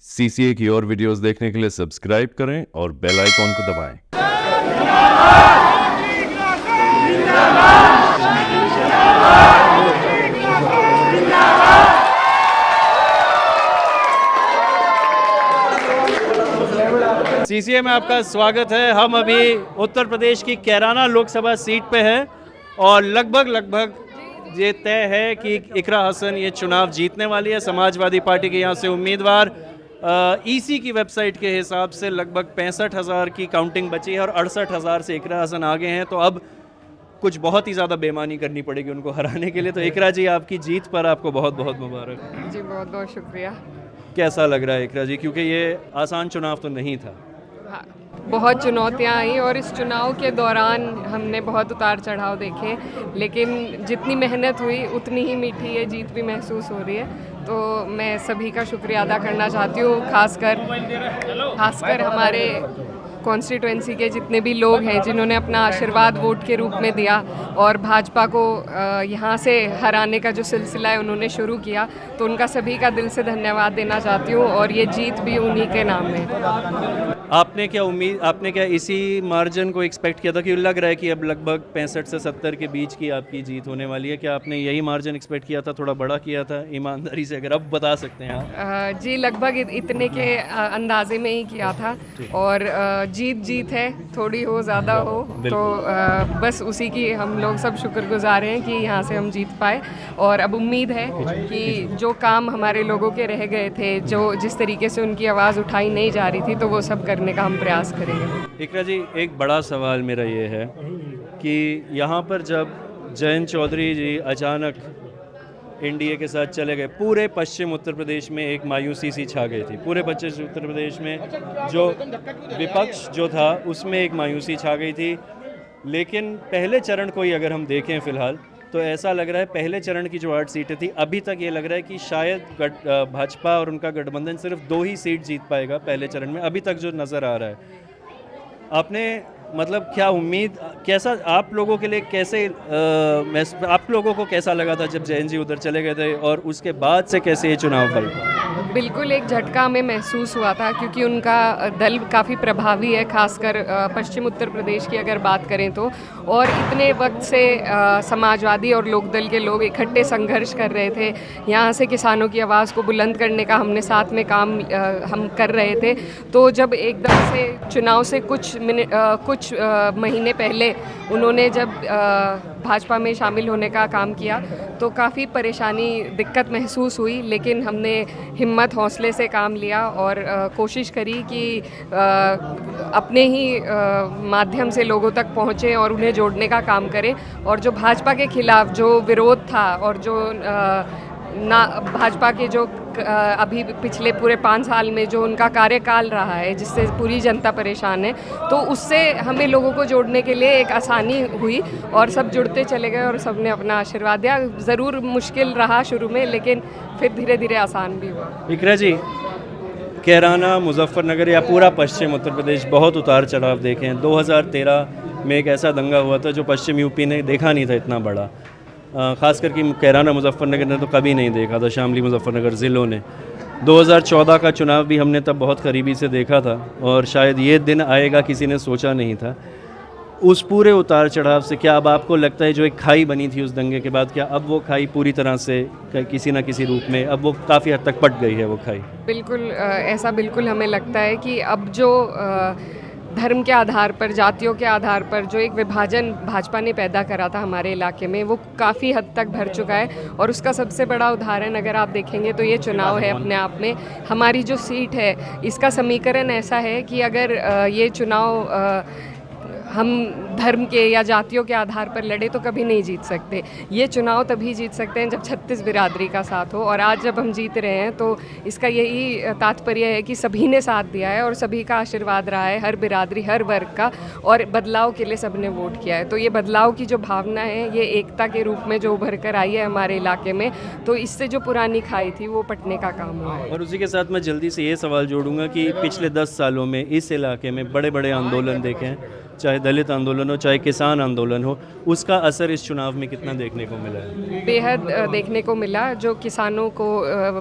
CCA की और videos देखने के लिए सब्सक्राइब करें और बेल आइकॉन को दबाएं। सीसीए में आपका स्वागत है। हम अभी उत्तर प्रदेश की कैराना लोकसभा सीट पे हैं और लगभग ये तय है कि इकरा हसन ये चुनाव जीतने वाली है। समाजवादी पार्टी के यहाँ से उम्मीदवार ईसी की वेबसाइट के हिसाब से लगभग 65,000 की काउंटिंग बची है और 68,000 से इकरा हसन आगे हैं। तो अब कुछ बहुत ही ज़्यादा बेईमानी करनी पड़ेगी उनको हराने के लिए। तो इकरा जी, आपकी जीत पर आपको बहुत बहुत मुबारक। जी बहुत बहुत शुक्रिया। कैसा लग रहा है इकरा जी, क्योंकि ये आसान चुनाव तो नहीं था? हाँ, बहुत चुनौतियाँ आई और इस चुनाव के दौरान हमने बहुत उतार चढ़ाव देखे, लेकिन जितनी मेहनत हुई उतनी ही मीठी ये जीत भी महसूस हो रही है। तो मैं सभी का शुक्रिया अदा करना चाहती हूँ, खासकर हमारे कॉन्स्टिट्यूएंसी के जितने भी लोग हैं जिन्होंने अपना आशीर्वाद वोट के रूप में दिया और भाजपा को यहाँ से हराने का जो सिलसिला है उन्होंने शुरू किया। तो उनका सभी का दिल से धन्यवाद देना चाहती हूँ और ये जीत भी उन्हीं के नाम है। आपने क्या इसी मार्जिन को एक्सपेक्ट किया था कि लग रहा है कि अब लगभग 65 से 70 के बीच की आपकी जीत होने वाली है? क्या आपने यही मार्जिन एक्सपेक्ट किया था, थोड़ा बड़ा किया था? ईमानदारी से अगर अब बता सकते हैं आप। जी लगभग इतने के अंदाजे में ही किया था और जीत है, थोड़ी हो ज़्यादा हो तो बस उसी की हम लोग सब शुक्रगुजार हैं कि यहाँ से हम जीत पाए। और अब उम्मीद है कि जो काम हमारे लोगों के रह गए थे, जो जिस तरीके से उनकी आवाज़ उठाई नहीं जा रही थी, तो वो सब करने का हम प्रयास करेंगे। इकरा जी, एक बड़ा सवाल मेरा ये है कि यहाँ पर जब जयंत चौधरी जी अचानक एनडीए के साथ चले गए, पूरे पश्चिम उत्तर प्रदेश में एक मायूसी सी छा गई थी। पूरे पश्चिम उत्तर प्रदेश में जो विपक्ष जो था उसमें एक मायूसी छा गई थी। लेकिन पहले चरण को ही अगर हम देखें फ़िलहाल तो ऐसा लग रहा है पहले चरण की जो 8 सीटें थी, अभी तक ये लग रहा है कि शायद भाजपा और उनका गठबंधन सिर्फ 2 ही सीट जीत पाएगा पहले चरण में, अभी तक जो नज़र आ रहा है। आपने मतलब क्या उम्मीद, कैसा आप लोगों के लिए कैसे आप लोगों को कैसा लगा था जब जयंत जी उधर चले गए थे और उसके बाद से कैसे ये चुनाव फल? बिल्कुल एक झटका हमें महसूस हुआ था क्योंकि उनका दल काफ़ी प्रभावी है, खासकर पश्चिम उत्तर प्रदेश की अगर बात करें तो। और इतने वक्त से समाजवादी और लोकदल के लोग इकट्ठे संघर्ष कर रहे थे, यहाँ से किसानों की आवाज़ को बुलंद करने का हमने साथ में काम हम कर रहे थे। तो जब एकदम से चुनाव से कुछ महीने पहले उन्होंने जब भाजपा में शामिल होने का काम किया तो काफ़ी परेशानी दिक्कत महसूस हुई, लेकिन हमने हिम्मत हौसले से काम लिया और कोशिश करी कि अपने ही माध्यम से लोगों तक पहुँचें और उन्हें जोड़ने का काम करें। और जो भाजपा के खिलाफ जो विरोध था और जो भाजपा के जो अभी पिछले पूरे 5 साल में जो उनका कार्यकाल रहा है जिससे पूरी जनता परेशान है, तो उससे हमें लोगों को जोड़ने के लिए एक आसानी हुई और सब जुड़ते चले गए और सब ने अपना आशीर्वाद दिया। ज़रूर मुश्किल रहा शुरू में, लेकिन फिर धीरे धीरे आसान भी हुआ। इकरा जी, कैराना, मुजफ्फरनगर या पूरा पश्चिम उत्तर प्रदेश बहुत उतार चढ़ाव देखे हैं। 2013 में एक ऐसा दंगा हुआ था जो पश्चिम यूपी ने देखा नहीं था इतना बड़ा, ख़ास करके कैराना मुजफ्फरनगर ने तो कभी नहीं देखा था, शामली मुजफ्फरनगर ज़िलों ने। 2014 का चुनाव भी हमने तब बहुत करीबी से देखा था और शायद ये दिन आएगा किसी ने सोचा नहीं था। उस पूरे उतार चढ़ाव से क्या अब आपको लगता है जो एक खाई बनी थी उस दंगे के बाद, क्या अब वो खाई पूरी तरह से किसी न किसी रूप में अब वो काफ़ी हद तक पट गई है वो खाई? बिल्कुल ऐसा बिल्कुल हमें लगता है कि अब जो धर्म के आधार पर, जातियों के आधार पर जो एक विभाजन भाजपा ने पैदा करा था हमारे इलाके में, वो काफ़ी हद तक भर चुका है। और उसका सबसे बड़ा उदाहरण अगर आप देखेंगे तो ये चुनाव है अपने आप में। हमारी जो सीट है इसका समीकरण ऐसा है कि अगर ये चुनाव हम धर्म के या जातियों के आधार पर लड़े तो कभी नहीं जीत सकते। ये चुनाव तभी जीत सकते हैं जब 36 बिरादरी का साथ हो, और आज जब हम जीत रहे हैं तो इसका यही तात्पर्य है कि सभी ने साथ दिया है और सभी का आशीर्वाद रहा है, हर बिरादरी, हर वर्ग का, और बदलाव के लिए सबने वोट किया है। तो ये बदलाव की जो भावना है, ये एकता के रूप में जो उभर कर आई है हमारे इलाके में, तो इससे जो पुरानी खाई थी वो पटने का काम हुआ है। और उसी के साथ मैं जल्दी से ये सवाल जोड़ूंगा कि पिछले 10 सालों में इस इलाके में बड़े बड़े आंदोलन देखे हैं चाहे दलित आंदोलन हो, चाहे किसान आंदोलन हो, उसका असर इस चुनाव में कितना देखने को मिला है? बेहद देखने को मिला। जो किसानों को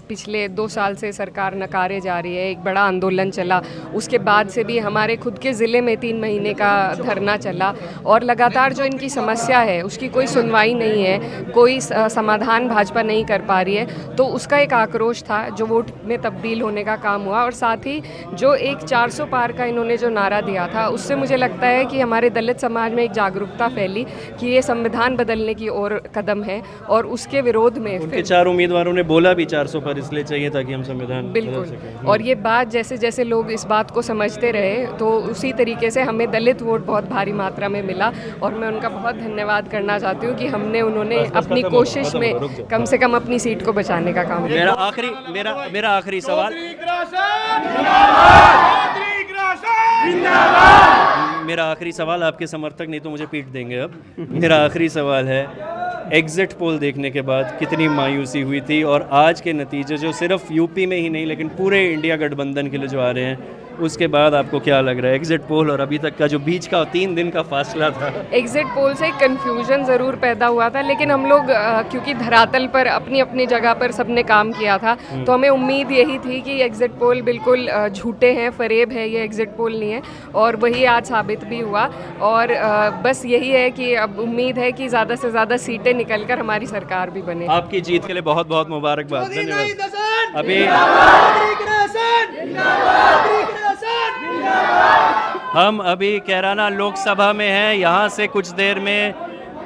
पिछले 2 साल से सरकार नकारे जा रही है, एक बड़ा आंदोलन चला, उसके बाद से भी हमारे खुद के ज़िले में 3 महीने का धरना चला और लगातार जो इनकी समस्या है उसकी कोई सुनवाई नहीं है, कोई समाधान भाजपा नहीं कर पा रही है। तो उसका एक आक्रोश था जो वोट में तब्दील होने का काम हुआ। और साथ ही जो एक 400 पार का इन्होंने जो नारा दिया था, उससे मुझे लगता है कि हमारे दलित समाज में एक जागरूकता फैली कि ये संविधान बदलने की ओर कदम है और उसके विरोध में उनके 4 उम्मीदवारों ने बोला भी 400 पर इसलिए चाहिए ताकि हम संविधान बदल बिल्कुल। सकें। और ये बात जैसे जैसे लोग इस बात को समझते रहे तो उसी तरीके से हमें दलित वोट बहुत भारी मात्रा में मिला और मैं उनका बहुत धन्यवाद करना चाहती हूँ कि उन्होंने अपनी कोशिश में कम से कम अपनी सीट को बचाने का काम किया। मेरा आखिरी सवाल, मेरा आखिरी सवाल, आपके समर्थक नहीं तो मुझे पीट देंगे अब। मेरा आखिरी सवाल है, एग्जिट पोल देखने के बाद कितनी मायूसी हुई थी और आज के नतीजे जो सिर्फ यूपी में ही नहीं लेकिन पूरे इंडिया गठबंधन के लिए जो आ रहे हैं, उसके बाद आपको क्या लग रहा है? एग्जिट पोल और अभी तक का जो बीच का 3 दिन का फासला था। एग्जिट पोल से कन्फ्यूजन ज़रूर पैदा हुआ था, लेकिन हम लोग क्योंकि धरातल पर अपनी अपनी जगह पर सबने काम किया था तो हमें उम्मीद यही थी कि एग्जिट पोल बिल्कुल झूठे हैं, फरेब है, ये एग्जिट पोल नहीं है और वही आज साबित भी हुआ। और बस यही है कि अब उम्मीद है कि ज़्यादा से ज़्यादा सीटें निकलकर हमारी सरकार भी बने। आपकी जीत के लिए बहुत बहुत मुबारकबाद। धन्यवाद। अभी हम अभी कैराना लोकसभा में हैं। यहाँ से कुछ देर में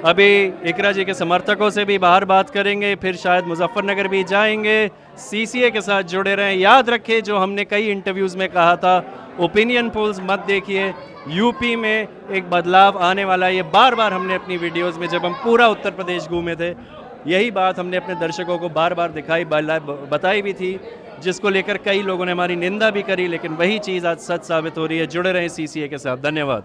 अभी इकरा जी के समर्थकों से भी बाहर बात करेंगे, फिर शायद मुजफ्फरनगर भी जाएंगे। सीसीए के साथ जुड़े रहें। याद रखें जो हमने कई इंटरव्यूज़ में कहा था, ओपिनियन पोल्स मत देखिए, यूपी में एक बदलाव आने वाला है। ये बार बार हमने अपनी वीडियोज़ में जब हम पूरा उत्तर प्रदेश घूमे थे यही बात हमने अपने दर्शकों को बार बार बताई भी थी, जिसको लेकर कई लोगों ने हमारी निंदा भी करी, लेकिन वही चीज़ आज सच साबित हो रही है। जुड़े रहें सीसीए के साथ। धन्यवाद।